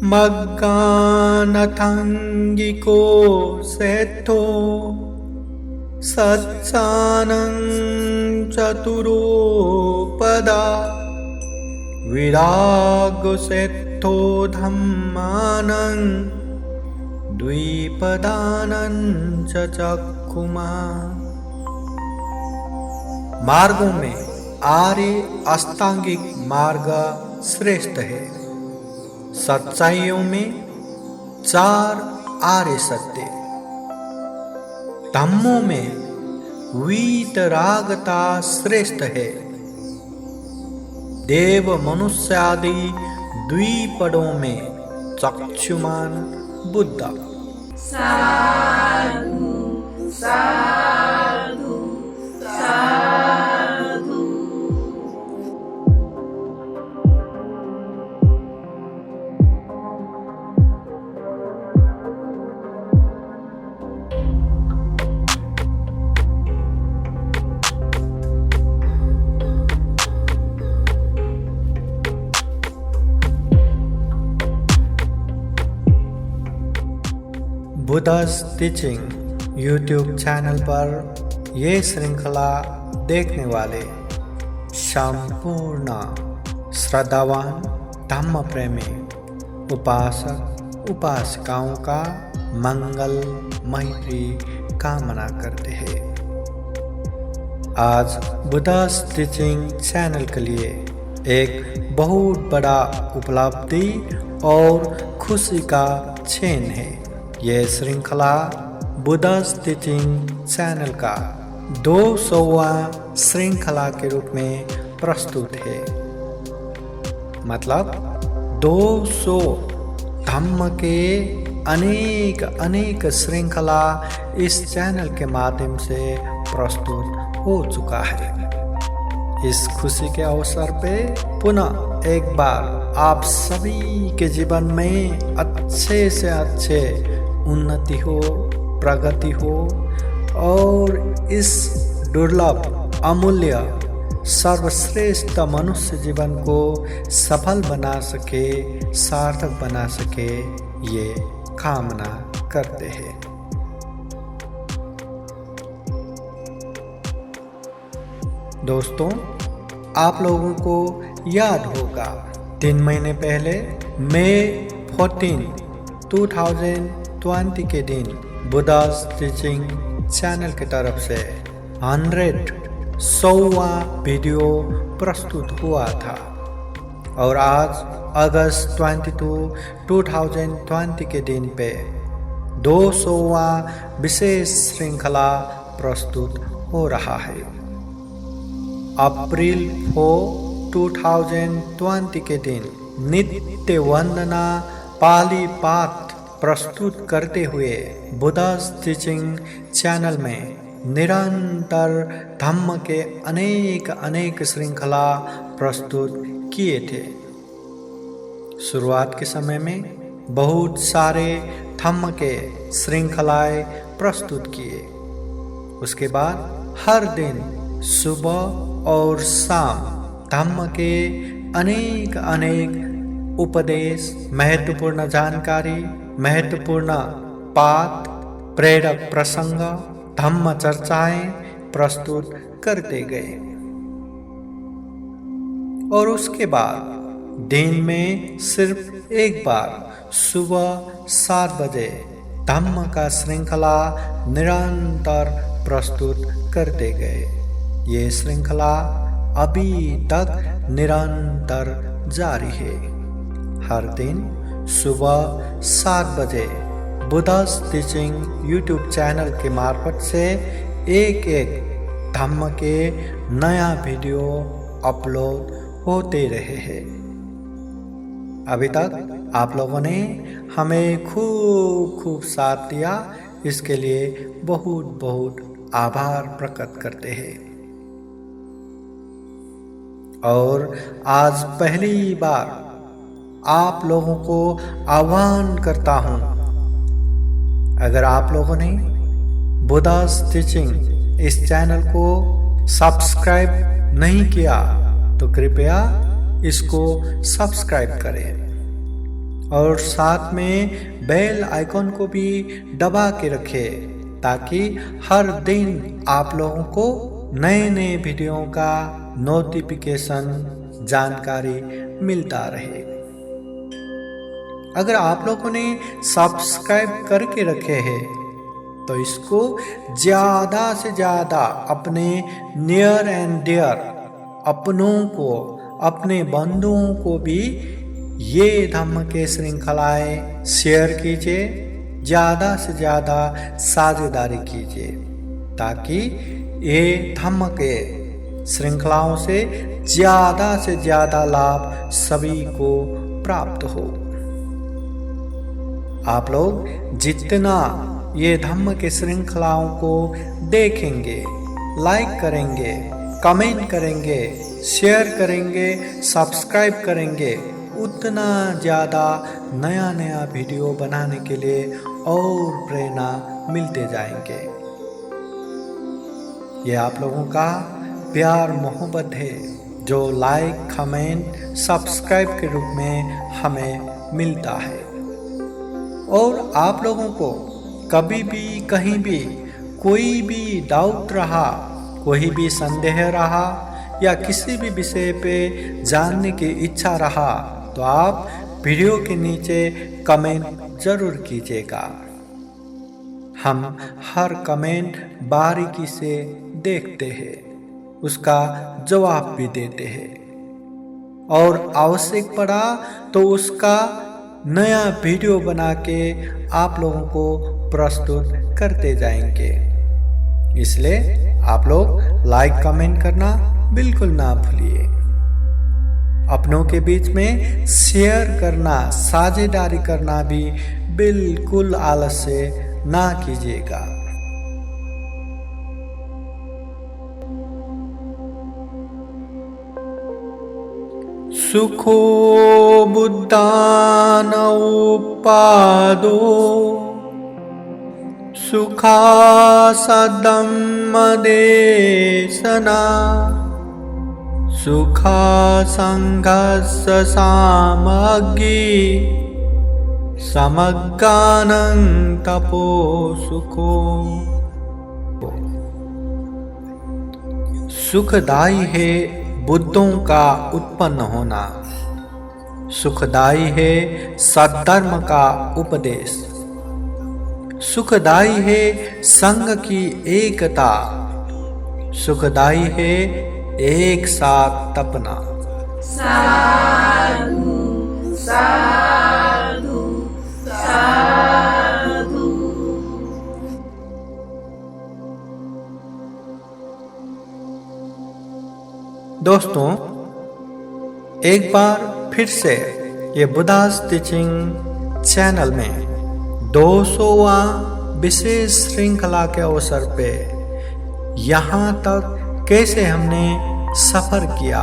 मग्गानथाङ्गिको सेत्थो सत्सानं चतुरोपदा विरागो सेत्थो धम्मानं द्विपदानं च चक्कुमा। मार्गों में आर्य अष्टांगिक मार्ग श्रेष्ठ है। सच्चाइयों में 4 आर्य सत्य, धम्मों में वीतरागता श्रेष्ठ है। देव मनुष्य आदि द्विपदों में चक्षुमान बुद्ध। साधु साधु साधु। बुद्धा's टीचिंग यूट्यूब चैनल पर ये श्रृंखला देखने वाले संपूर्ण श्रद्धावान धम्म प्रेमी उपासक उपासिकाओं का मंगल मैत्री कामना करते हैं। आज बुद्धा's टीचिंग चैनल के लिए एक बहुत बड़ा उपलब्धि और खुशी का क्षण है। यह श्रृंखला बुद्धा's टीचिंग चैनल का 200वां श्रृंखला के रूप में प्रस्तुत है। मतलब 200 धम्म के अनेक श्रृंखला इस चैनल के माध्यम से प्रस्तुत हो चुका है। इस खुशी के अवसर पे पुनः एक बार आप सभी के जीवन में अच्छे से अच्छे उन्नति हो, प्रगति हो और इस दुर्लभ अमूल्य सर्वश्रेष्ठ मनुष्य जीवन को सफल बना सके, सार्थक बना सके, ये कामना करते हैं। दोस्तों, आप लोगों को याद होगा 3 महीने पहले मई 14, 2020 के दिन बुद्धा's टीचिंग चैनल की तरफ से 100वां वीडियो प्रस्तुत हुआ था और आज अगस्त 22, 2020 के दिन पे 200वां विशेष श्रृंखला प्रस्तुत हो रहा है। अप्रैल 4, 2020 के दिन नित्य वंदना पाली पाठ प्रस्तुत करते हुए बुद्धा's टीचिंग चैनल में निरंतर धम्म के अनेक श्रृंखला प्रस्तुत किए थे। शुरुआत के समय में बहुत सारे धम्म के श्रृंखलाएं प्रस्तुत किए। उसके बाद हर दिन सुबह और शाम धम्म के अनेक उपदेश, महत्वपूर्ण जानकारी, महत्वपूर्ण पाठ, प्रेरक प्रसंग, धम्म चर्चाएं प्रस्तुत करते गए। और उसके बाद दिन में सिर्फ एक बार सुबह 7 बजे धम्म का श्रृंखला निरंतर प्रस्तुत करते गए। ये श्रृंखला अभी तक निरंतर जारी है। हर दिन सुबह 7 बजे बुद्धा's टीचिंग यूट्यूब चैनल के मार्फत से एक धम्म के नया वीडियो अपलोड होते रहे हैं। अभी तक आप लोगों ने हमें खूब साथ दिया, इसके लिए बहुत आभार प्रकट करते हैं। और आज पहली बार आप लोगों को आह्वान करता हूं, अगर आप लोगों ने बुद्धा's टीचिंग इस चैनल को सब्सक्राइब नहीं किया तो कृपया इसको सब्सक्राइब करें और साथ में बेल आइकॉन को भी दबा के रखें ताकि हर दिन आप लोगों को नए नए वीडियो का नोटिफिकेशन जानकारी मिलता रहे। अगर आप लोगों ने सब्सक्राइब करके रखे हैं तो इसको ज़्यादा से ज़्यादा अपने नियर एंड डियर अपनों को, अपने बंधुओं को भी ये धम्म के श्रृंखलाएं शेयर कीजिए, ज़्यादा से ज़्यादा साझेदारी कीजिए ताकि ये धम्म के श्रृंखलाओं से ज़्यादा लाभ सभी को प्राप्त हो। आप लोग जितना ये धम्म के श्रृंखलाओं को देखेंगे, लाइक करेंगे, कमेंट करेंगे, शेयर करेंगे, सब्सक्राइब करेंगे, उतना ज़्यादा नया नया वीडियो बनाने के लिए और प्रेरणा मिलते जाएंगे। ये आप लोगों का प्यार मोहब्बत है जो लाइक, कमेंट, सब्सक्राइब के रूप में हमें मिलता है। और आप लोगों को कभी भी कहीं भी कोई भी डाउट रहा, कोई भी संदेह रहा या किसी भी विषय पे जानने की इच्छा रहा तो आप वीडियो के नीचे कमेंट जरूर कीजिएगा। हम हर कमेंट बारीकी से देखते हैं, उसका जवाब भी देते हैं और आवश्यक पड़ा तो उसका नया वीडियो बना के आप लोगों को प्रस्तुत करते जाएंगे। इसलिए आप लोग लाइक कमेंट करना बिल्कुल ना भूलिए। अपनों के बीच में शेयर करना, साझेदारी करना भी बिल्कुल आलस्य ना कीजिएगा। सुखो बुद्धान उपादो सुखा सदम्म देशना सुखा संघस्स सामग्गी समग्गानं तपो सुखो। सुखदायी है बुद्धों का उत्पन्न होना, सुखदायी है सद्धर्म का उपदेश, सुखदायी है संघ की एकता, सुखदायी है एक साथ तपना। साधु साधु साधु। दोस्तों, एक बार फिर से ये बुद्धास टीचिंग चैनल में 200वां विशेष श्रृंखला के अवसर पे यहाँ तक कैसे हमने सफर किया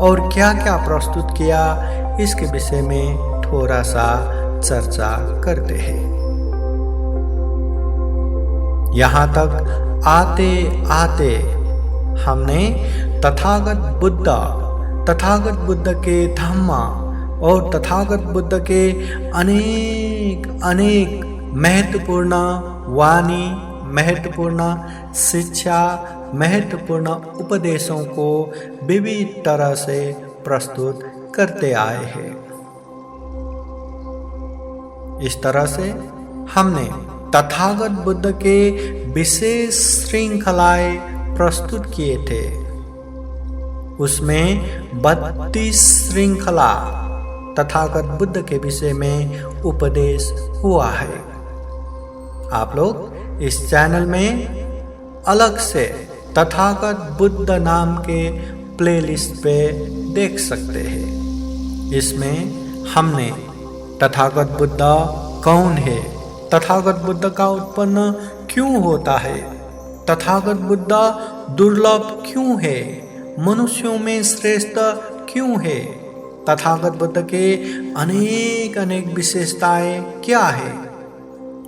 और क्या क्या प्रस्तुत किया, इसके विषय में थोड़ा सा चर्चा करते हैं। यहाँ तक आते आते हमने तथागत बुद्ध के धम्मा और तथागत बुद्ध के अनेक महत्वपूर्ण वाणी, महत्वपूर्ण शिक्षा, महत्वपूर्ण उपदेशों को विविध तरह से प्रस्तुत करते आए हैं। इस तरह से हमने तथागत बुद्ध के विशेष श्रृंखलाएं प्रस्तुत किए थे। उसमें 32 श्रृंखला तथागत बुद्ध के विषय में उपदेश हुआ है। आप लोग इस चैनल में अलग से तथागत बुद्ध नाम के प्लेलिस्ट पे देख सकते हैं। इसमें हमने तथागत बुद्ध कौन है, तथागत बुद्ध का उत्पन्न क्यों होता है, तथागत बुद्ध दुर्लभ क्यों है, मनुष्यों में श्रेष्ठ क्यों है, तथागत बुद्ध के अनेक विशेषताएं क्या है,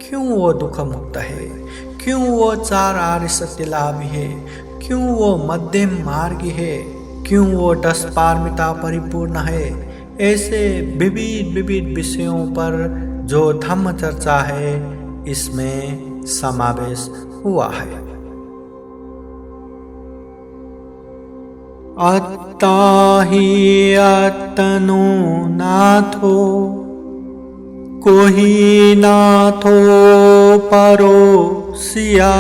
क्यों वो दुख मुक्त है, क्यों वो 4 आर्य सत्य लाभी है, क्यों वो मध्यम मार्गी है, क्यों वो 10 पारमिता परिपूर्ण है, ऐसे विविध विविध विषयों पर जो धम्म चर्चा है इसमें समावेश हुआ है। अत्ता ही आत्तनो नाथो कोहि नाथो परोसिया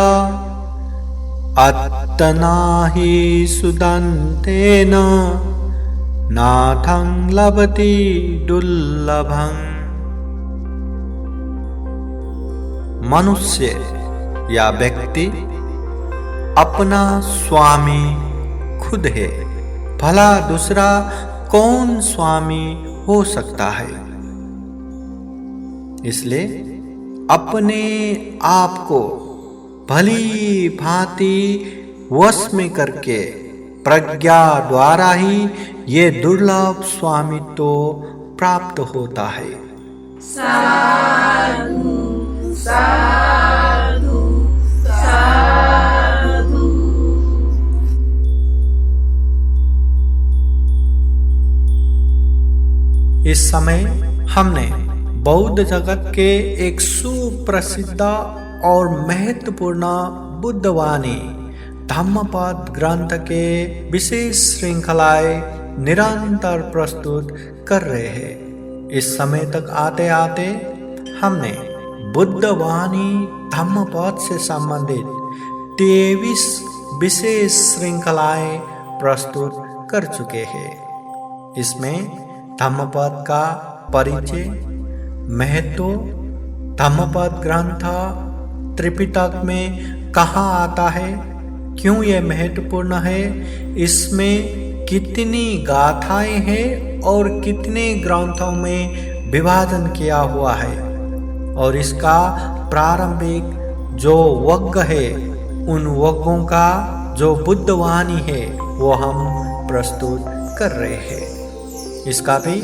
अत्तना ही सुदन्तेन नाथं लभते दुर्लभं। मनुष्य या व्यक्ति अपना स्वामी खुद है, भला दूसरा कौन स्वामी हो सकता है। इसलिए अपने आप को भली भांति वश में करके प्रज्ञा द्वारा ही ये दुर्लभ स्वामित्व प्राप्त होता है। साधु साधु साधु। इस समय हमने बौद्ध जगत के एक सुप्रसिद्ध और महत्वपूर्ण बुद्धवाणी धम्मपद ग्रंथ के विशेष श्रृंखलाएं निरंतर प्रस्तुत कर रहे हैं। इस समय तक आते आते हमने बुद्धवाणी धम्मपद से संबंधित 23 विशेष श्रृंखलाएं प्रस्तुत कर चुके हैं। इसमें धम्मपद का परिचय, महत्व, धम्मपद ग्रंथ त्रिपिटक में कहाँ आता है, क्यों यह महत्वपूर्ण है, इसमें कितनी गाथाएं हैं और कितने ग्रंथों में विभाजन किया हुआ है, और इसका प्रारंभिक जो वग्ग है उन वग्गों का जो बुद्धवाणी है वो हम प्रस्तुत कर रहे हैं। इसका भी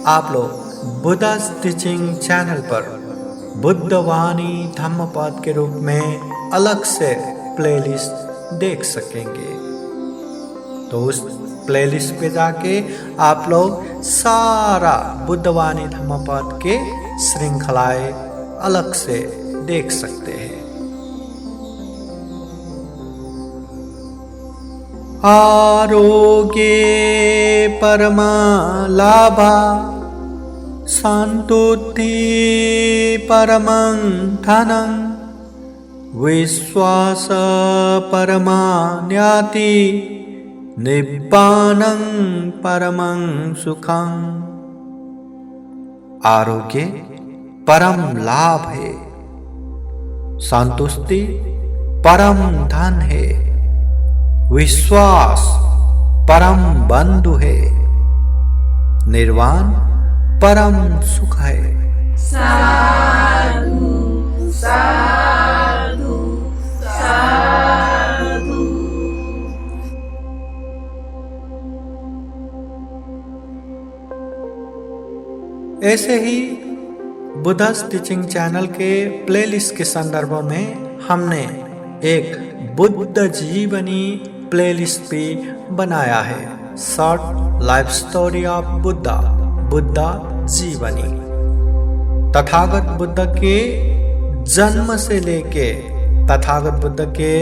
आप लोग बुद्धा's टीचिंग चैनल पर बुद्धवाणी धम्मपद के रूप में अलग से प्लेलिस्ट देख सकेंगे। तो उस प्लेलिस्ट पे जाके आप लोग सारा बुद्धवाणी धम्मपद के श्रृंखलाएं अलग से देख सकते हैं। आरोग्ये परमा लाभा संतुष्टि परमं धनं विश्वास परमान्याति निब्बानं परमं सुखं। आरोग्य परम लाभ है, संतुष्टि परम धन है, विश्वास परम बंधु है, निर्वाण परम सुख है। साधु साधु साधु। ऐसे ही बुद्धा's टीचिंग चैनल के प्लेलिस्ट के संदर्भ में हमने एक बुद्ध जीवनी प्लेलिस्ट भी बनाया है। Short life story of Buddha, Buddha जीवनी। तथागत बुद्ध के जन्म से लेके तथागत बुद्ध के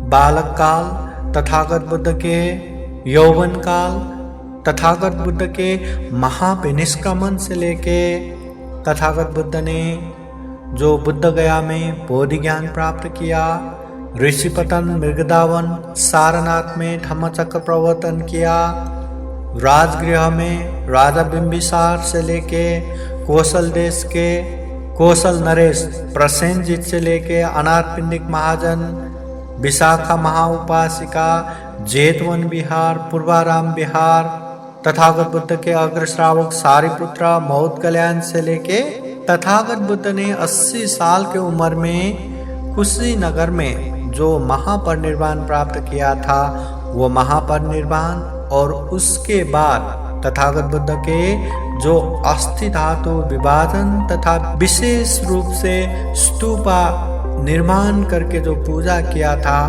बालक काल, तथागत बुद्ध के यौवन काल, तथागत बुद्ध के महाविनिष्क्रमण से लेके तथागत बुद्ध ने जो बुद्ध गया में बोधि ज्ञान प्राप्त किया, ऋषिपतन, मृगदावन, सारनाथ में धम्मचक्र प्रवर्तन किया, राजगृह में राजा बिंबिसार से लेके कौशल देश के कौशल नरेश प्रसेनजीत से लेके अनारपिंडिक महाजन, विशाखा महाउपासिका, जेतवन विहार, पूर्वाराम विहार, तथागत बुद्ध के अग्रश्रावक सारिपुत्र मौत कल्याण से लेके तथागत बुद्ध ने 80 साल के उम्र में कुशीनगर में जो महापरिनिर्वाण प्राप्त किया था वो महापरिनिर्वाण, और उसके बाद तथागत बुद्ध के जो अस्थि धातु विभाजन तथा विशेष रूप से स्तूपा निर्माण करके जो पूजा किया था,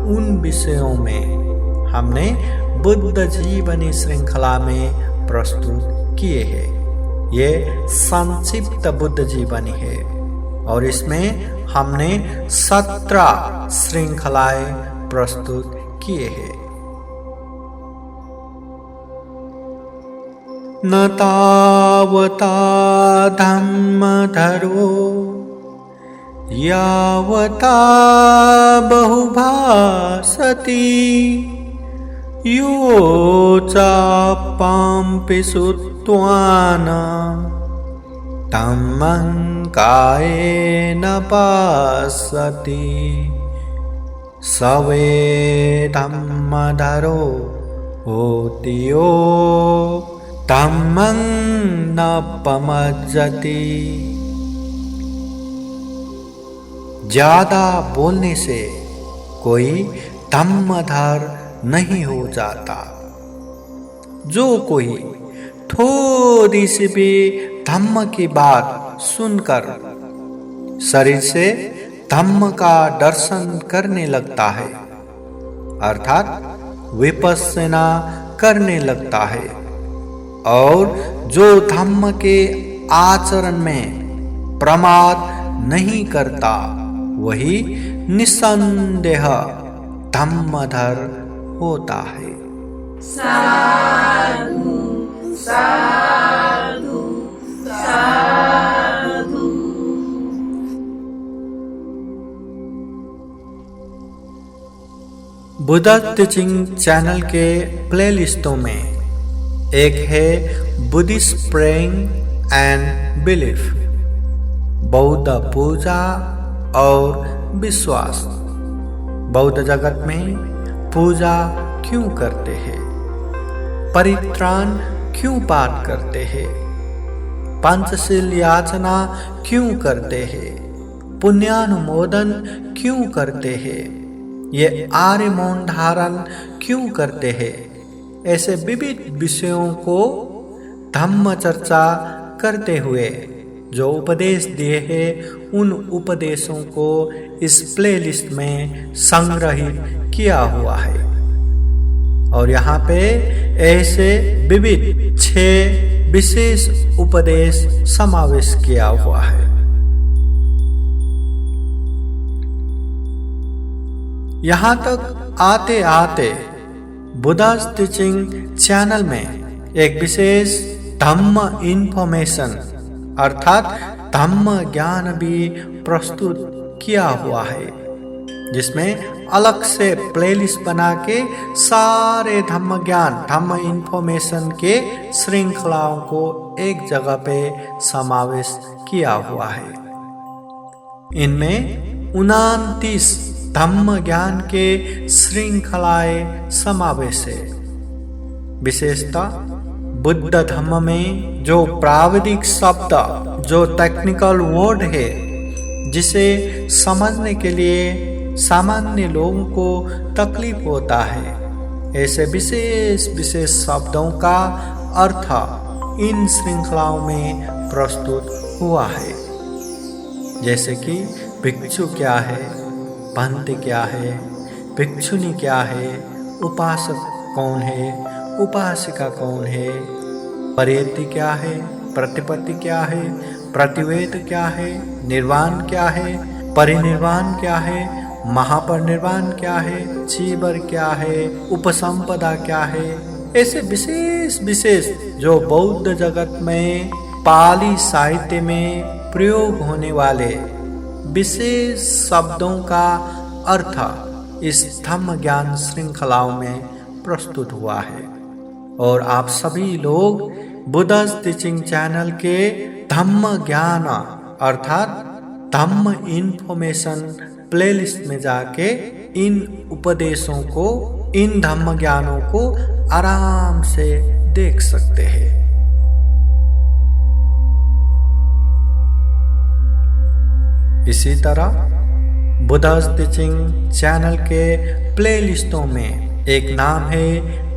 उन विषयों में हमने बुद्ध जीवनी श्रृंखला में प्रस्तुत किए हैं। ये संक्षिप्त बुद्ध जीवनी है और इसमें हमने 17 श्रृंखलाएं प्रस्तुत किए हैं। न तावता धम्मधरो यावता बहुभासति यो चापांपि सुत्वान धम्मं कायेन पश्यति सवे धम्मधरो होति यो धम्मं न पमज्जति। ज्यादा बोलने से कोई धम्मधर नहीं हो जाता। जो कोई थोड़ी सी भी धम्म की बात सुनकर शरीर से धम्म का दर्शन करने लगता है, अर्थात विपश्यना करने लगता है, और जो धम्म के आचरण में प्रमाद नहीं करता, वही निसंदेह धम्मधर होता है। साधु साधु साधु। बुद्ध टीचिंग चैनल के प्लेलिस्टों में एक है बुद्धिस्ट प्रेइंग एंड बिलीफ, बौद्ध पूजा और विश्वास। बौद्ध जगत में पूजा क्यों करते हैं, परित्राण क्यों पाठ करते हैं, पंचशील याचना क्यों करते हैं, पुण्यानुमोदन क्यों करते हैं, ये आर्य मौन धारण क्यों करते हैं, ऐसे विविध विषयों को धम्म चर्चा करते हुए जो उपदेश दिए हैं, उन उपदेशों को इस प्लेलिस्ट में संग्रहित किया हुआ है। और यहाँ पे ऐसे विविध 6 विशेष उपदेश समावेश किया हुआ है। यहाँ तक आते आते बुद्धिस्ट टीचिंग चैनल में एक विशेष धम्म इंफॉर्मेशन अर्थात धम्म ज्ञान भी प्रस्तुत किया हुआ है, जिसमें अलग से प्लेलिस्ट बना के सारे धम्म ज्ञान धम्म इंफॉर्मेशन के श्रृंखलाओं को एक जगह पे समावेश किया हुआ है। इनमें 29 धम्म ज्ञान के श्रृंखलाएं समावेश है। विशेषतः बुद्ध धम्म में जो प्राविधिक शब्द, जो टेक्निकल वर्ड है, जिसे समझने के लिए सामान्य लोगों को तकलीफ होता है, ऐसे विशेष विशेष शब्दों का अर्थ इन श्रृंखलाओं में प्रस्तुत हुआ है। जैसे कि भिक्षु क्या है, पंथ क्या है, भिक्षुनी क्या है, उपासक कौन है, उपासिका कौन है, परेति क्या है, प्रतिपत्ति क्या है, प्रतिवेद क्या है, निर्वाण क्या है, परिनिर्वाण क्या है, महापरिनिर्वाण क्या है, चीवर क्या है, उपसंपदा क्या है, ऐसे विशेष विशेष जो बौद्ध जगत में पाली साहित्य में प्रयोग होने वाले विशेष शब्दों का अर्थ इस धम्म ज्ञान श्रृंखलाओं में प्रस्तुत हुआ है। और आप सभी लोग बुद्धिस्ट टीचिंग चैनल के धम्म ज्ञान अर्थात धम्म इंफॉर्मेशन प्लेलिस्ट में जाके इन उपदेशों को, इन धम्म ज्ञानों को आराम से देख सकते हैं। इसी तरह बुद्धिस्ट टीचिंग चैनल के प्लेलिस्टों में एक नाम है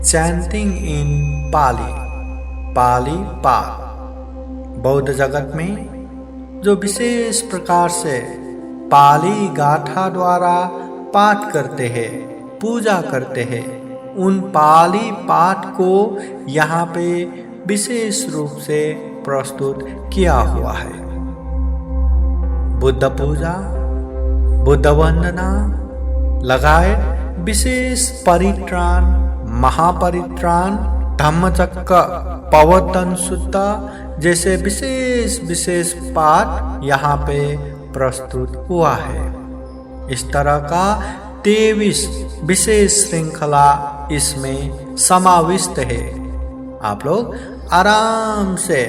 चैंटिंग इन पाली, पाली पाठ। बौद्ध जगत में जो विशेष प्रकार से पाली गाथा द्वारा पाठ करते हैं, पूजा करते हैं, उन पाली पाठ को यहाँ पे विशेष रूप से प्रस्तुत किया हुआ है। बुद्ध पूजा, बुद्ध वंदना लगाए विशेष परित्राण, महापरित्राण, धम्मचक्र प्रवर्तन सूत्र जैसे विशेष पाठ यहाँ पे प्रस्तुत हुआ है। इस तरह का 23 विशेष श्रृंखला इसमें समाविष्ट है। आप लोग आराम से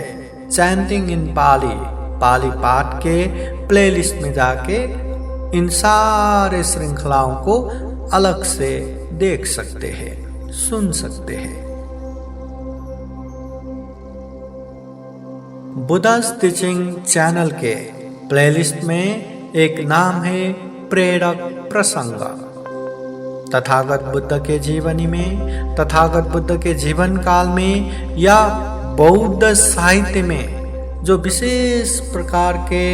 चैंटिंग इन पाली पाठ के प्लेलिस्ट में जाके इन सारे श्रृंखलाओं को अलग से देख सकते हैं, सुन सकते हैं। बुद्धा's टीचिंग चैनल के प्लेलिस्ट में एक नाम है प्रेरक प्रसंग। तथागत बुद्ध के जीवनी में, तथागत बुद्ध के जीवन काल में या बौद्ध साहित्य में जो विशेष प्रकार के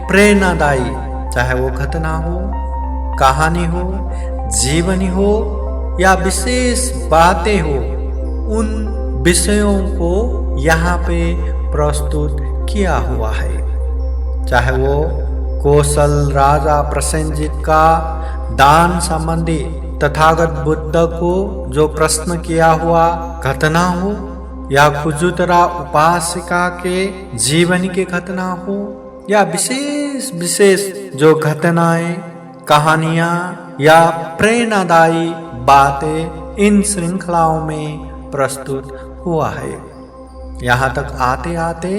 प्रेरणादायी, चाहे वो घटना हो, कहानी हो, जीवनी हो या विशेष बातें हो, उन विषयों को यहाँ पे प्रस्तुत किया हुआ है। चाहे वो कौशल राजा प्रसेनजित का दान संबंधी तथागत बुद्ध को जो प्रश्न किया हुआ घटना हो, या खुजुतरा उपासिका के जीवन की घटना हो, या विशेष जो घटनाएं, कहानियां या प्रेरणादायी बातें इन श्रृंखलाओं में प्रस्तुत हुआ है। यहाँ तक आते आते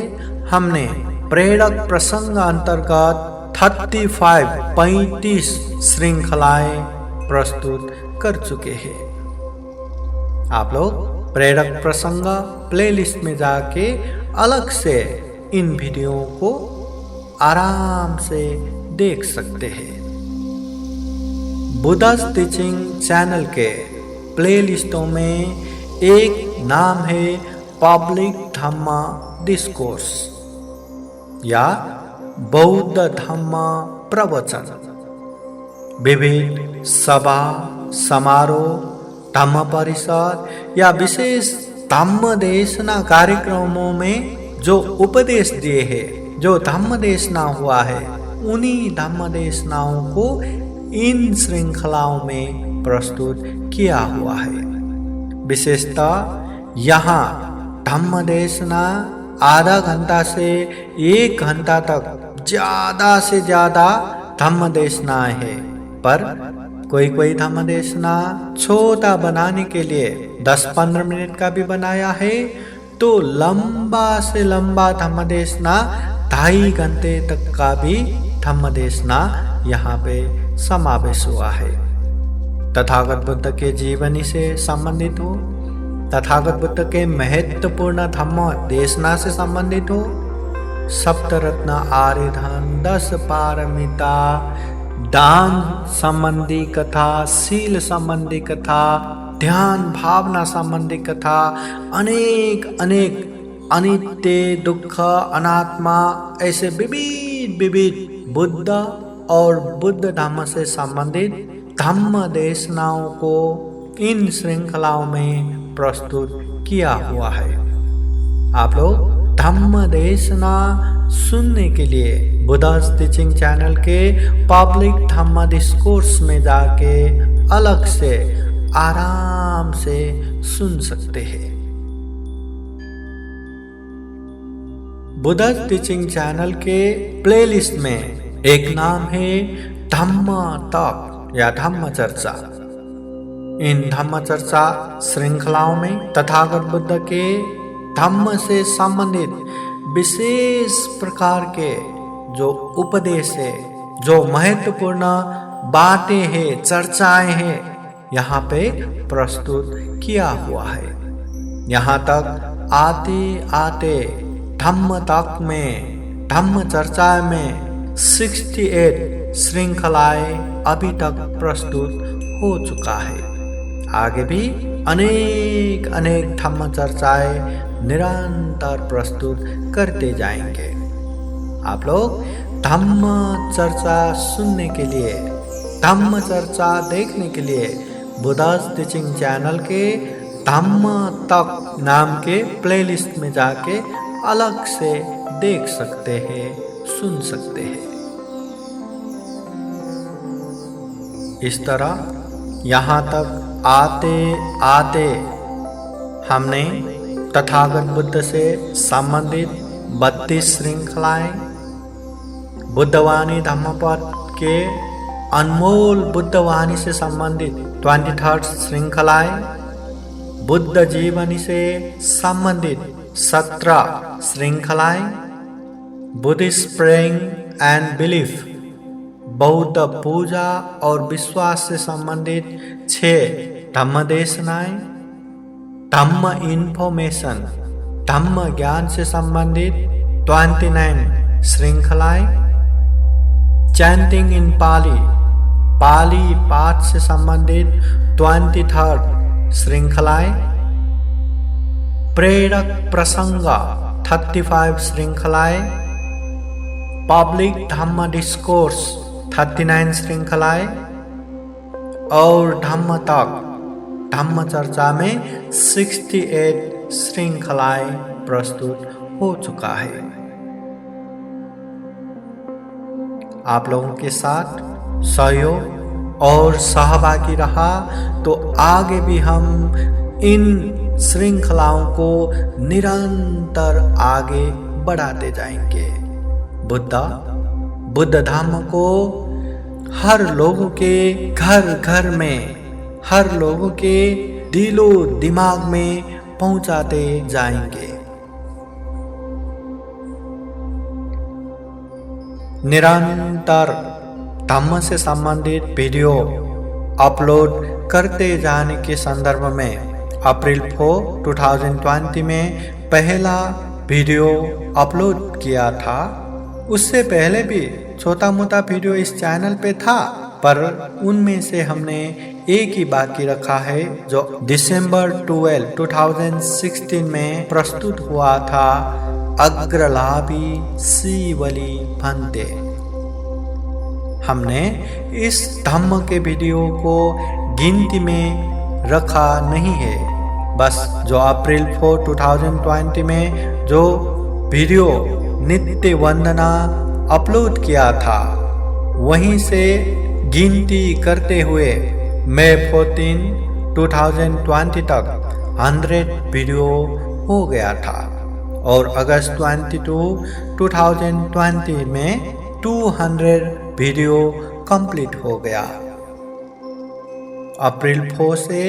हमने प्रेरक प्रसंग अंतर्गत 35 श्रृंखलाएं प्रस्तुत कर चुके हैं। आप लोग प्रेरक प्रसंग प्लेलिस्ट में जाके अलग से इन वीडियो को आराम से देख सकते हैं। बुद्धा's टीचिंग चैनल के प्लेलिस्टों में एक नाम है पब्लिक धम्म डिस्कोर्स या बौद्ध धम्म प्रवचन। विविध सभा समारोह, धम्म परिषद या विशेष धम्म देशना कार्यक्रमों में जो उपदेश दिए हैं, जो धम्म देशना हुआ है, उन्हीं धम्म देशनाओं को इन श्रृंखलाओं में प्रस्तुत किया हुआ है। विशेषतः यहाँ धम्म देशना आधा घंटा से 1 घंटा तक ज्यादा से ज्यादा धम्म देशनाएं है, पर कोई धम्म देशना छोटा बनाने के लिए 10-15 मिनट का भी बनाया है, तो लंबा से लंबा धम्म देशना 2.5 घंटे तक का भी धम्म देशना यहाँ पे समावेश हुआ है। तथागत बुद्ध के जीवनी से संबंधित हो, तथागत बुद्ध के महत्वपूर्ण धम्म देशना से संबंधित हो, सप्तरत्न आर्य धन, 10 पारमिता, दान संबंधी कथा, शील संबंधी कथा, ध्यान भावना संबंधी कथा, अनेक अनित्य, दुख, अनात्मा, ऐसे विविध बुद्ध और बुद्ध धम्म से संबंधित धम्म देशनाओं को इन श्रृंखलाओं में प्रस्तुत किया हुआ है। आप लोग धम्म देशना सुनने के लिए बुद्धा's टीचिंग चैनल के पब्लिक धम्म डिस्कोर्स में जाके अलग से आराम से सुन सकते हैं। बुद्धा's टीचिंग चैनल के प्लेलिस्ट में एक नाम है धम्म टॉक या धम्म चर्चा। इन धम्म चर्चा श्रृंखलाओं में तथागत बुद्ध के धम्म से संबंधित विशेष प्रकार के जो उपदेश है, जो महत्वपूर्ण बातें हैं, चर्चाएं हैं, यहाँ पे प्रस्तुत किया हुआ है। यहाँ तक आते आते धम्म तक में, धम्म चर्चा में 68 श्रृंखलाएं अभी तक प्रस्तुत हो चुका है। आगे भी अनेक धम्म चर्चाएं निरंतर प्रस्तुत करते जाएंगे। आप लोग धम्म चर्चा सुनने के लिए, धम्म चर्चा देखने के लिए बुद्धा's टीचिंग चैनल के धम्म तक नाम के प्लेलिस्ट में जाके अलग से देख सकते हैं, सुन सकते हैं। इस तरह यहाँ तक आते आते हमने तथागत बुद्ध से संबंधित 32 श्रृंखलाएं, बुद्धवाणी धम्मपद के अनमोल बुद्धवाणी से संबंधित 23 श्रृंखलाएं, बुद्ध जीवनी से संबंधित 17 श्रृंखलाएं, बुद्धिस्ट प्रेइंग एंड बिलीफ, बौद्ध पूजा और विश्वास से संबंधित 6 धम्म देशनाएं, धम्म इन्फॉर्मेशन, धम्म ज्ञान से संबंधित 29 श्रृंखलाएं, चैंटिंग इन पाली, पाली पाठ से संबंधित 23 श्रृंखलाएं, प्रेरक प्रसंग 35 श्रृंखलाएं, पब्लिक धम्म डिस्कोर्स 39 श्रृंखलाएं और धम्म तक धम्म चर्चा में 68 श्रृंखलाएं प्रस्तुत हो चुका है। आप लोगों के साथ सहयोग और सहभागी रहा तो आगे भी हम इन श्रृंखलाओं को निरंतर आगे बढ़ाते जाएंगे। बुद्ध धम्म को हर लोगों के घर घर में, हर लोगों के दिलो दिमाग में पहुंचाते जाएंगे। निरंतर धम्म से संबंधित वीडियो अपलोड करते जाने के संदर्भ में अप्रैल 4, 2020 में पहला वीडियो अपलोड किया था। उससे पहले भी छोटा मोटा वीडियो इस चैनल पे था, पर उनमें से हमने एक ही बाकी रखा है जो दिसंबर 12, 2016 में प्रस्तुत हुआ था, अग्रलाभी सीवली फंते। हमने इस धम्म के वीडियो को गिनती में रखा नहीं है, बस जो अप्रैल 4, 2020 में जो वीडियो नित्य वंदना अपलोड किया था, वहीं से गिनती करते हुए मई 14, 2020 तक 100 वीडियो हो गया था और अगस्त 22, 2020 में 200 वीडियो कंप्लीट हो गया। अप्रैल 4 से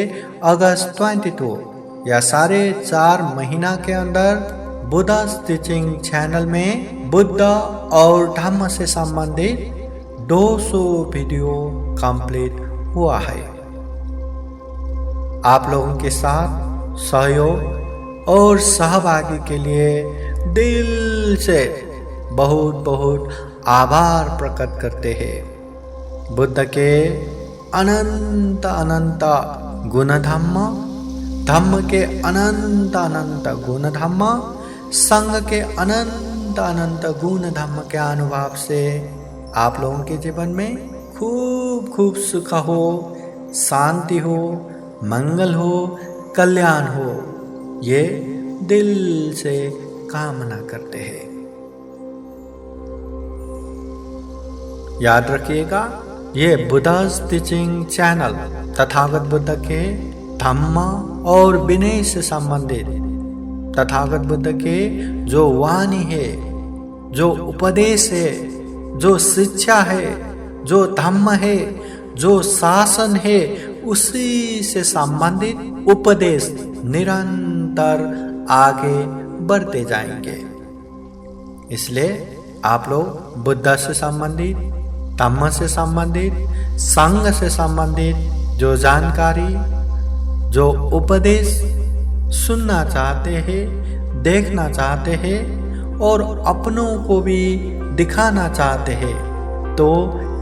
अगस्त 22 या 4.5 महीना के अंदर बुद्धिस्ट टीचिंग चैनल में बुद्ध और धम्म से संबंधित 200 वीडियो कंप्लीट हुआ है। आप लोगों के साथ सहयोग और सहभागी के लिए दिल से बहुत बहुत आभार प्रकट करते हैं। बुद्ध के अनंत अनंत गुण धम्म, धम्म के अनंत अनंत गुण धम्म, संघ के अनंत अनंत गुण धम्म के अनुभव से आप लोगों के जीवन में खूब खूब सुख हो, शांति हो, मंगल हो, कल्याण हो, ये दिल से कामना करते हैं। याद रखिएगा, ये Buddhist teaching channel Tathagat Buddha के धम्म और विनय से संबंधित, तथागत बुद्ध के जो वाणी है, जो उपदेश है, जो शिक्षा है, जो धम्म है, जो शासन है, उसी से संबंधित उपदेश निरंतर आगे बढ़ते जाएंगे। इसलिए आप लोग बुद्ध से संबंधित, धम्म से संबंधित, संघ से संबंधित जो जानकारी, जो उपदेश सुनना चाहते हैं, देखना चाहते हैं और अपनों को भी दिखाना चाहते हैं, तो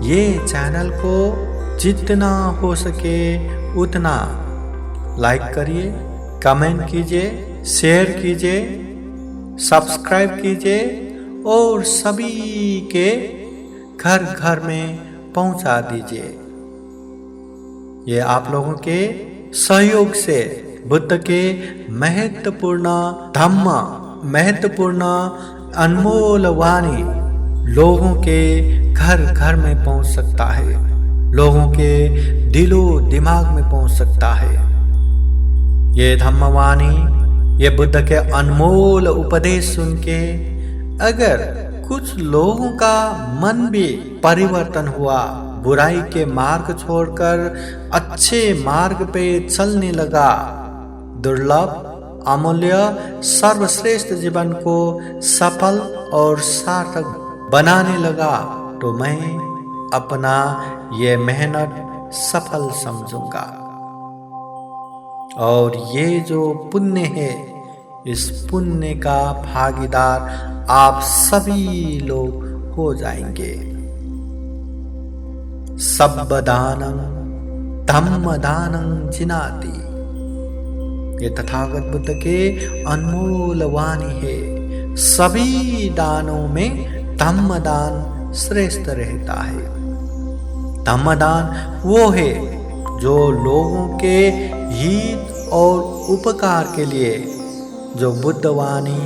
ये चैनल को जितना हो सके उतना लाइक करिए, कमेंट कीजिए, शेयर कीजिए, सब्सक्राइब कीजिए और सभी के घर घर में पहुंचा दीजिए। ये आप लोगों के सहयोग से बुद्ध के महत्वपूर्ण धम्म, महत्वपूर्ण अनमोल वाणी लोगों के घर घर में पहुंच सकता है, लोगों के दिलो दिमाग में पहुंच सकता है। ये धम्मवाणी, ये बुद्ध के अनमोल उपदेश सुन के अगर कुछ लोगों का मन भी परिवर्तन हुआ, बुराई के मार्ग छोड़कर अच्छे मार्ग पे चलने लगा, दुर्लभ, अमूल्य, सर्वश्रेष्ठ जीवन को सफल और सार्थक बनाने लगा, तो मैं अपना ये मेहनत सफल समझूंगा। और ये जो पुण्य है, इस पुण्य का भागीदार आप सभी लोग हो जाएंगे। सब्बदानं धम्मदानं जिनाति, ये तथागत बुद्ध के अनमोल वाणी है। सभी दानों में धम्मदान श्रेष्ठ रहता है। धम्मदान वो है जो लोगों के हित और उपकार के लिए जो बुद्ध वाणी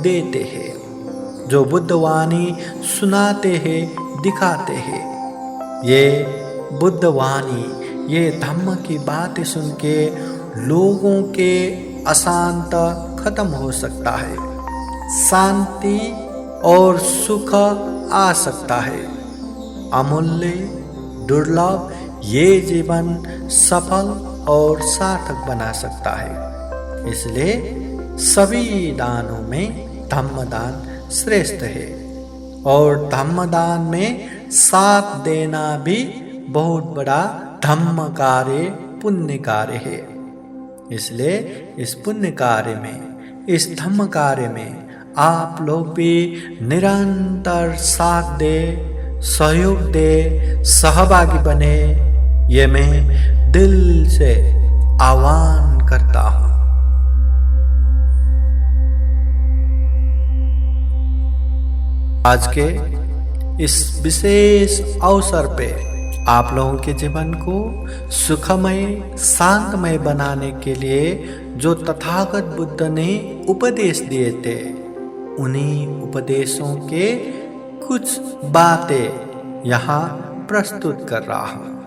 देते हैं, जो बुद्ध वाणी सुनाते हैं, दिखाते हैं। ये बुद्ध वाणी, ये धम्म की बातें सुन के लोगों के अशांत खत्म हो सकता है, शांति और सुख आ सकता है। अमूल्य, दुर्लभ ये जीवन सफल और सार्थक बना सकता है। इसलिए सभी दानों में धम्मदान श्रेष्ठ है। और धम्मदान में साथ देना भी बहुत बड़ा धम्म कार्य, पुण्य कार्य है। इसलिए इस पुण्य कार्य में, इस धम्म कार्य में आप लोग भी निरंतर साथ दे, सहयोग दे, सहभागी बने, ये मैं दिल से आह्वान करता हूँ। आज के इस विशेष अवसर पे आप लोगों के जीवन को सुखमय, शांतमय बनाने के लिए जो तथागत बुद्ध ने उपदेश दिए थे, उन्हीं उपदेशों के कुछ बातें यहाँ प्रस्तुत कर रहा हूँ।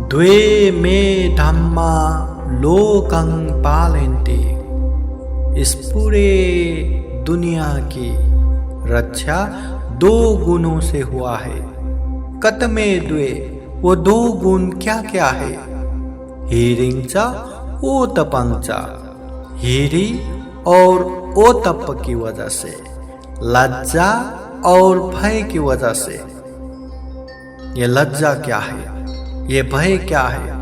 द्वे मे धम्मा लोकं पालयन्ति, इस पूरे दुनिया की रक्षा दो गुणों से हुआ है। कतमे द्वे, वो दो गुण क्या क्या है? हीरिंचा ओतपंचा, हीरी और ओतप की वजह से, लज्जा और भय की वजह से। ये लज्जा क्या है? ये भय क्या है?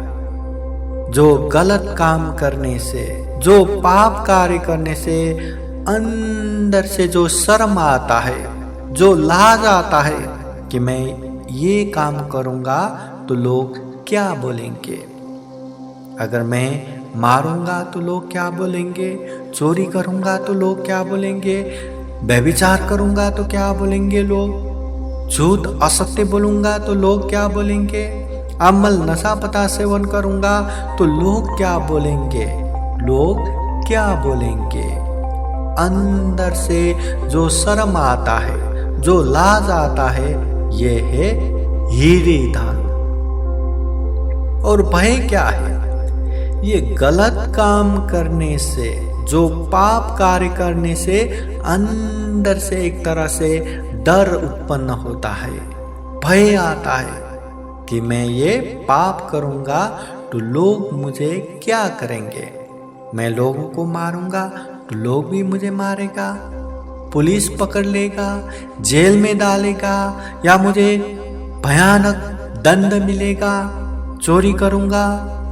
जो गलत काम करने से, जो पाप कार्य करने से अंदर से जो शर्म आता है, जो लाज आता है कि मैं ये काम करूंगा तो लोग क्या बोलेंगे, अगर मैं मारूंगा तो लोग क्या बोलेंगे, चोरी करूंगा तो लोग क्या बोलेंगे, व्यभिचार करूंगा तो क्या बोलेंगे लोग, झूठ असत्य बोलूंगा तो लोग क्या बोलेंगे, अमल नशा पता सेवन करूंगा तो लोग क्या बोलेंगे, लोग क्या बोलेंगे। अंदर से जो शर्म आता है, जो लाज आता है, ये है हीरी धन। और भय क्या है? ये गलत काम करने से, जो पाप कार्य करने से अंदर से एक तरह से डर उत्पन्न होता है, भय आता है कि मैं ये पाप करूंगा तो लोग मुझे क्या करेंगे, मैं लोगों को मारूंगा तो लोग भी मुझे मारेगा, पुलिस पकड़ लेगा, जेल में डालेगा, या मुझे भयानक दंड मिलेगा, चोरी करूंगा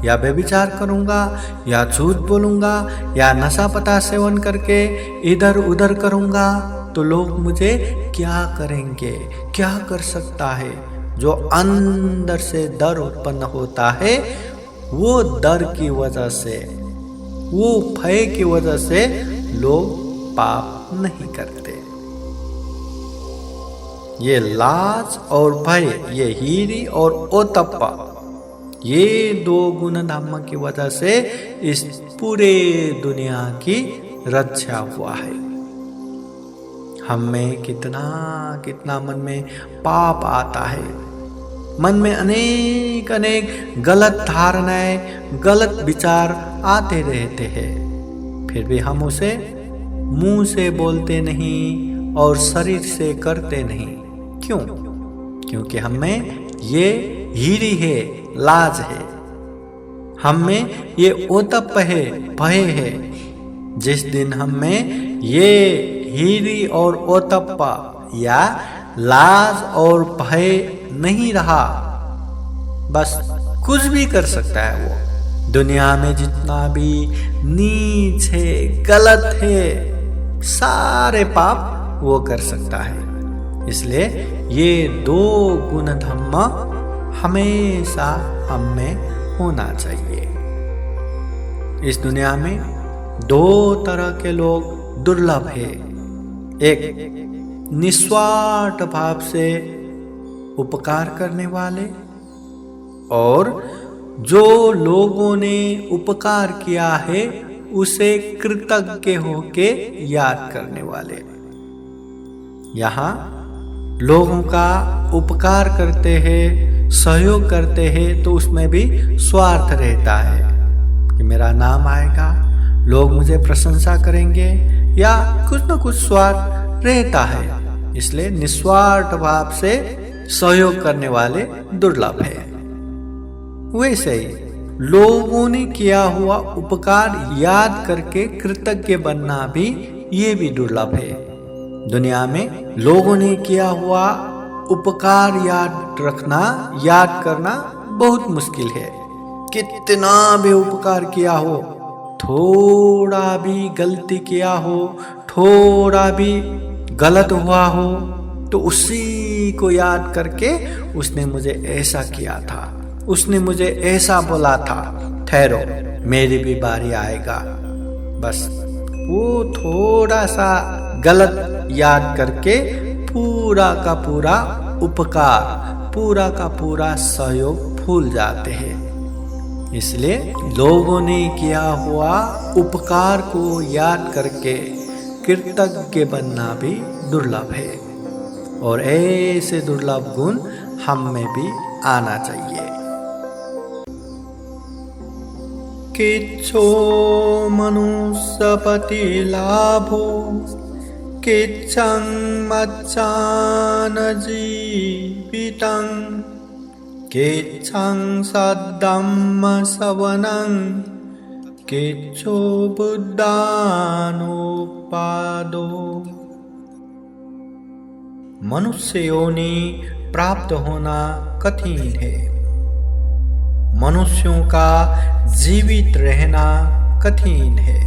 या व्यभिचार करूंगा या झूठ बोलूंगा या नशा पता सेवन करके इधर उधर करूंगा तो लोग मुझे क्या करेंगे, क्या कर सकता है। जो अंदर से डर उत्पन्न होता है, वो डर की वजह से, वो भय की वजह से लोग पाप नहीं करते। ये लाज और भय, ये हीरी और ओतप्पा, ये दो गुण धर्म की वजह से इस पूरे दुनिया की रक्षा हुआ है। हम में कितना कितना मन में पाप आता है, मन में अनेक अनेक गलत धारणाएं, गलत विचार आते रहते हैं, फिर भी हम उसे मुंह से बोलते नहीं और शरीर से करते नहीं। क्यों? क्योंकि हम में ये हीरी है, लाज है, हम में ये ओतप है, भय है। जिस दिन हम में ये हीरी और ओतप्पा या लाज और भय नहीं रहा, बस कुछ भी कर सकता है वो। दुनिया में जितना भी नीच है, गलत है, सारे पाप वो कर सकता है। इसलिए ये दो गुण धर्म हमेशा हम में होना चाहिए। इस दुनिया में दो तरह के लोग दुर्लभ है। एक निस्वार्थ भाव से उपकार करने वाले, और जो लोगों ने उपकार किया है उसे कृतज्ञ होके याद करने वाले। यहाँ लोगों का उपकार करते हैं, सहयोग करते हैं, तो उसमें भी स्वार्थ रहता है कि मेरा नाम आएगा, लोग मुझे प्रशंसा करेंगे, या कुछ न कुछ स्वार्थ रहता है। इसलिए निस्वार्थ भाव से सहयोग करने वाले दुर्लभ है। वैसे ही लोगों ने किया हुआ उपकार याद करके कृतज्ञ बनना भी, ये भी दुर्लभ है। दुनिया में लोगों ने किया हुआ उपकार याद रखना, याद करना बहुत मुश्किल है। कितना भी उपकार किया हो, थोड़ा भी गलती किया हो, थोड़ा भी गलत हुआ हो, तो उसी को याद करके उसने मुझे ऐसा किया था, उसने मुझे ऐसा बोला था, ठहरो मेरी भी बारी आएगा। बस वो थोड़ा सा गलत याद करके पूरा का पूरा उपकार, पूरा का पूरा सहयोग भूल जाते हैं। इसलिए लोगों ने किया हुआ उपकार को याद करके कृतज्ञ बनना भी दुर्लभ है, और ऐसे दुर्लभ गुण हम में भी आना चाहिए। किच्छो मनुष्यपति लाभो किच्छं मच्चान जीवितं किच्छं सद्धम्म सवनं किच्छो बुद्धानुपादो। मनुष्य योनि प्राप्त होना कठिन है, मनुष्यों का जीवित रहना कठिन है,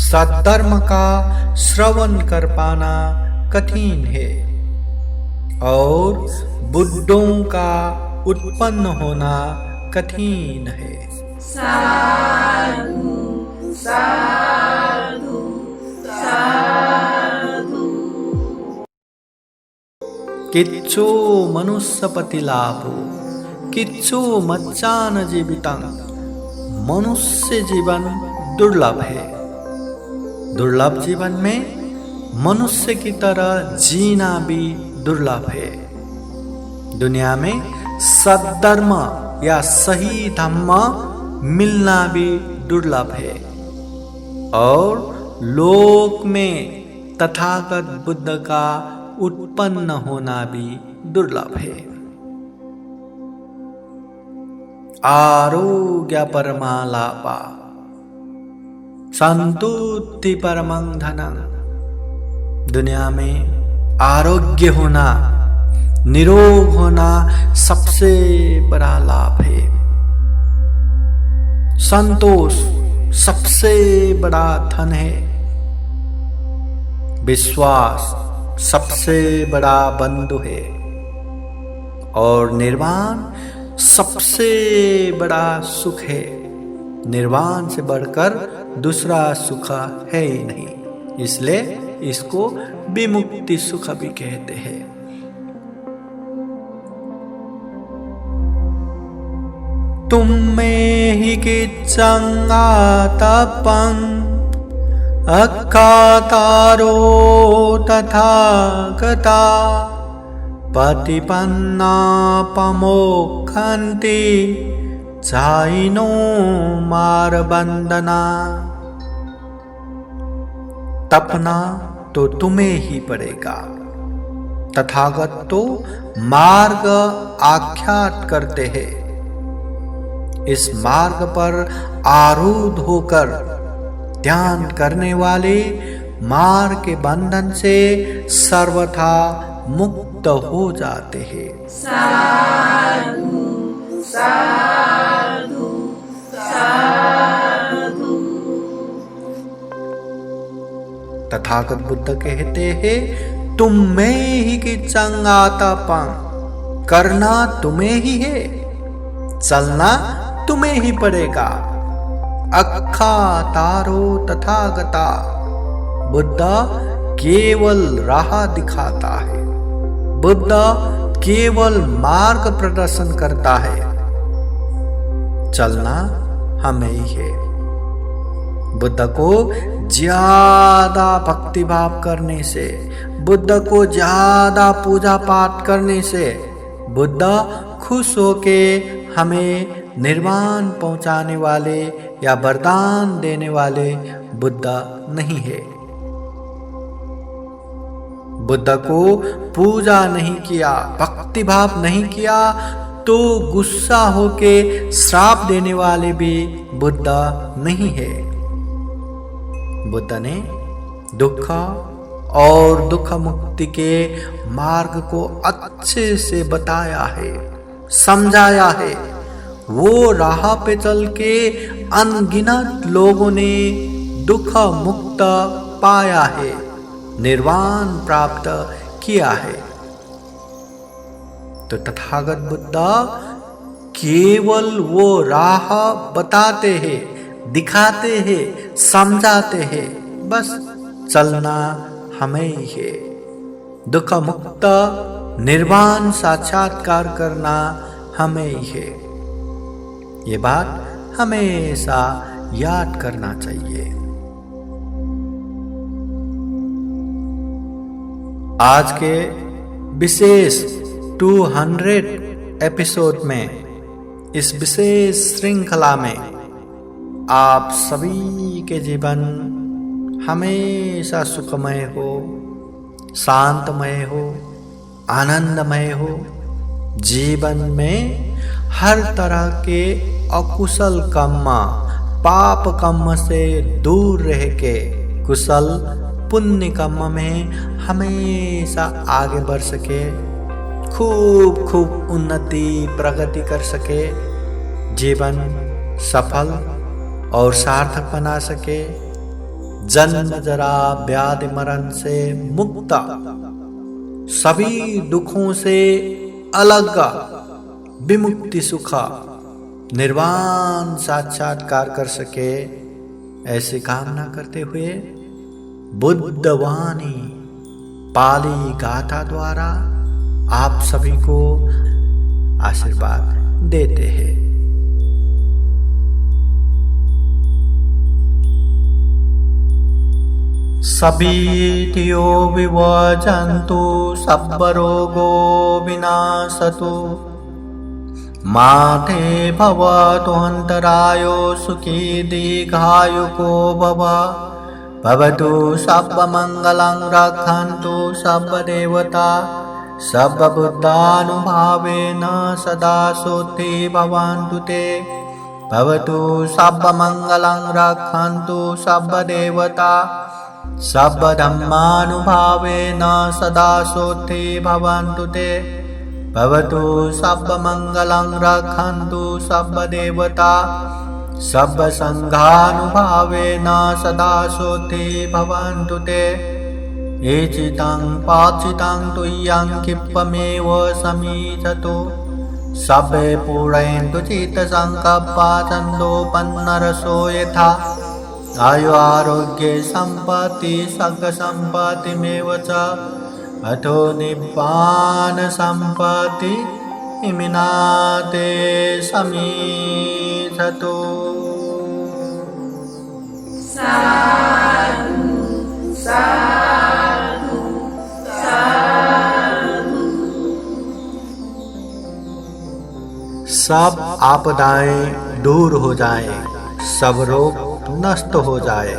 सद्धर्म का श्रवण कर पाना कठिन है, और बुद्धों का उत्पन्न होना कठिन है। साधु साधु साधु। किच्छो मनुष्यपति लाभो किच्छो मच्चान जीवितं। मनुष्य जीवन दुर्लभ है। दुर्लभ जीवन में मनुष्य की तरह जीना भी दुर्लभ है। दुनिया में सद्धर्म या सही धम्म मिलना भी दुर्लभ है, और लोक में तथागत बुद्ध का उत्पन्न होना भी दुर्लभ है। आरोग्य परमालापा संतुष्टि परमं धनं। दुनिया में आरोग्य होना, निरोग होना सबसे बड़ा लाभ है। संतोष सबसे बड़ा धन है। विश्वास सबसे बड़ा बंधु है, और निर्वाण सबसे बड़ा सुख है। निर्वाण से बढ़कर दूसरा सुख है ही नहीं, इसलिए इसको विमुक्ति सुख भी कहते हैं। तुम में ही किच्चं आतपं अक्खातारो तथागता पतिपन्ना पमोक्षन्ति चाइनो मारबंदना। तपना तो तुम्हें ही पड़ेगा, तथागत तो मार्ग आख्यात करते हैं। इस मार्ग पर आरूढ़ होकर ध्यान करने वाले मार के बंधन से सर्वथा मुक्त हो जाते हैं। साधु साधु साधु। तथागत बुद्ध कहते हैं, तुम में ही किच्चं आतपं, करना तुम्हें ही है, चलना तुम्हें ही पड़ेगा। अक्खातारो तथागता, बुद्ध केवल राह दिखाता है, बुद्ध केवल मार्ग प्रदर्शन करता है, चलना हमें ही है। बुद्ध को ज्यादा भक्ति भाव करने से, बुद्ध को ज्यादा पूजा पाठ करने से बुद्ध खुश होके हमें निर्वाण पहुंचाने वाले या वरदान देने वाले बुद्ध नहीं है। बुद्ध को पूजा नहीं किया, भक्ति भाव नहीं किया तो गुस्सा होके श्राप देने वाले भी बुद्ध नहीं है। बुद्ध ने दुख और दुख मुक्ति के मार्ग को अच्छे से बताया है, समझाया है। वो राह पे चल के अनगिनत लोगों ने दुख मुक्त पाया है, निर्वाण प्राप्त किया है। तो तथागत बुद्ध केवल वो राह बताते हैं, दिखाते हैं, समझाते हैं, बस चलना हमें ही है। दुख मुक्त निर्वाण साक्षात्कार करना हमें ही है। ये बात हमेशा याद करना चाहिए। आज के विशेष 200 एपिसोड में, इस विशेष श्रृंखला में आप सभी के जीवन हमेशा सुखमय हो, शांतमय हो, आनंदमय हो। जीवन में हर तरह के अकुशल कर्म, पाप कर्म से दूर रह के कुशल पुण्य कर्म में हमेशा आगे बढ़ सके, खूब खूब उन्नति प्रगति कर सके, जीवन सफल और सार्थक बना सके, जन्म जरा व्याधि मरण से मुक्त, सभी दुखों से अलग विमुक्ति सुख निर्वाण साक्षात्कार कर सके, ऐसी कामना करते हुए बुद्धवाणी पाली गाथा द्वारा आप सभी को आशीर्वाद देते हैं। सभीतियो विवजन्तु सब्बरोगो विनाशतु माते भवतु अन्तरायो सुखी दीर्घायुको भव भवतु सर्वमङ्गलं रक्षन्तु सर्वदेवता सर्वबुद्धानुभावेन सदा सोते भवन्तु ते भवतु सर्वमङ्गलं रक्षन्तु सर्वदेवता सर्वधर्मानुभावेन सदा सोते भवन्तु ते भवतु सर्वमङ्गलं रक्षन्तु सर्वदेवता सर्वसङ्घानुभावेन सदा सोते भवन्तु ते एचितं पाचितं तुय्यं क्षिप्रमेव समीचतु सर्वे पूरयन्तु चित्तसङ्कल्पा छन्दोपन्नरसो यथा आयु आरोग्ये सम्पत्ति सर्गसम्पत्तिमेव च अथो निब्बान सम्पत्ति इमिनाते समीधतो। साधु साधु साधु। सब आपदाएं दूर हो जाएं, सब रोग नष्ट हो जाए,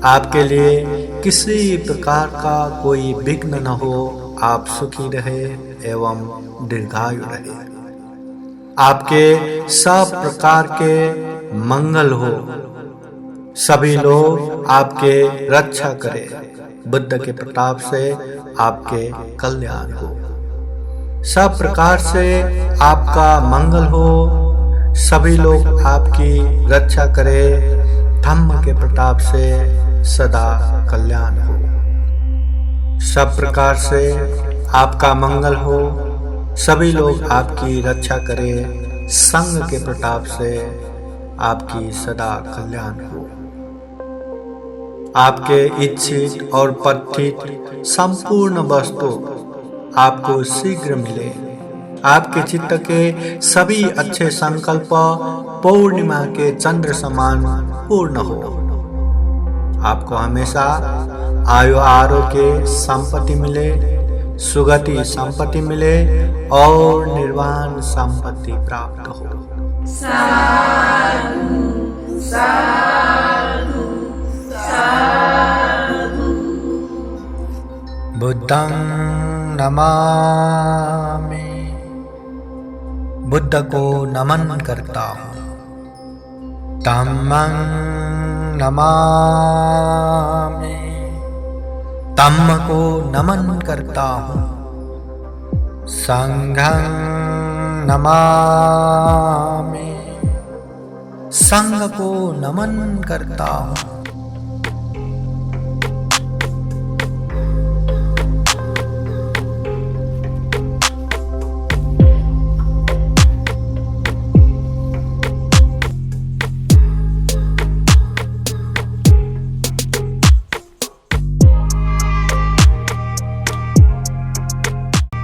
आपके लिए किसी प्रकार का कोई विघ्न न हो, आप सुखी रहे एवं दीर्घायु रहे, आपके सब प्रकार के मंगल हो, सभी लोग आपके रक्षा करें, बुद्ध के प्रताप से आपके कल्याण हो, सब प्रकार से आपका मंगल हो, सभी लोग आपकी रक्षा करें, धम्म के प्रताप से सदा कल्याण हो, सब प्रकार से आपका मंगल हो, सभी लोग आपकी रक्षा करें, संघ के प्रताप से आपकी सदा कल्याण हो, आपके इच्छित और पठित संपूर्ण वस्तु आपको शीघ्र मिले, आपके चित्त के सभी अच्छे संकल्प पूर्णिमा के चंद्र समान पूर्ण हो, आपको हमेशा आयु आरोग्य संपत्ति मिले, सुगति संपत्ति मिले और निर्वाण संपत्ति प्राप्त हो। साधु साधु साधु। बुद्धं नमामि, बुद्ध को नमन करता हूँ। धम्मं नमामि, धम्म को नमन करता हूँ। संघं नमामि, संघ को नमन करता हूँ।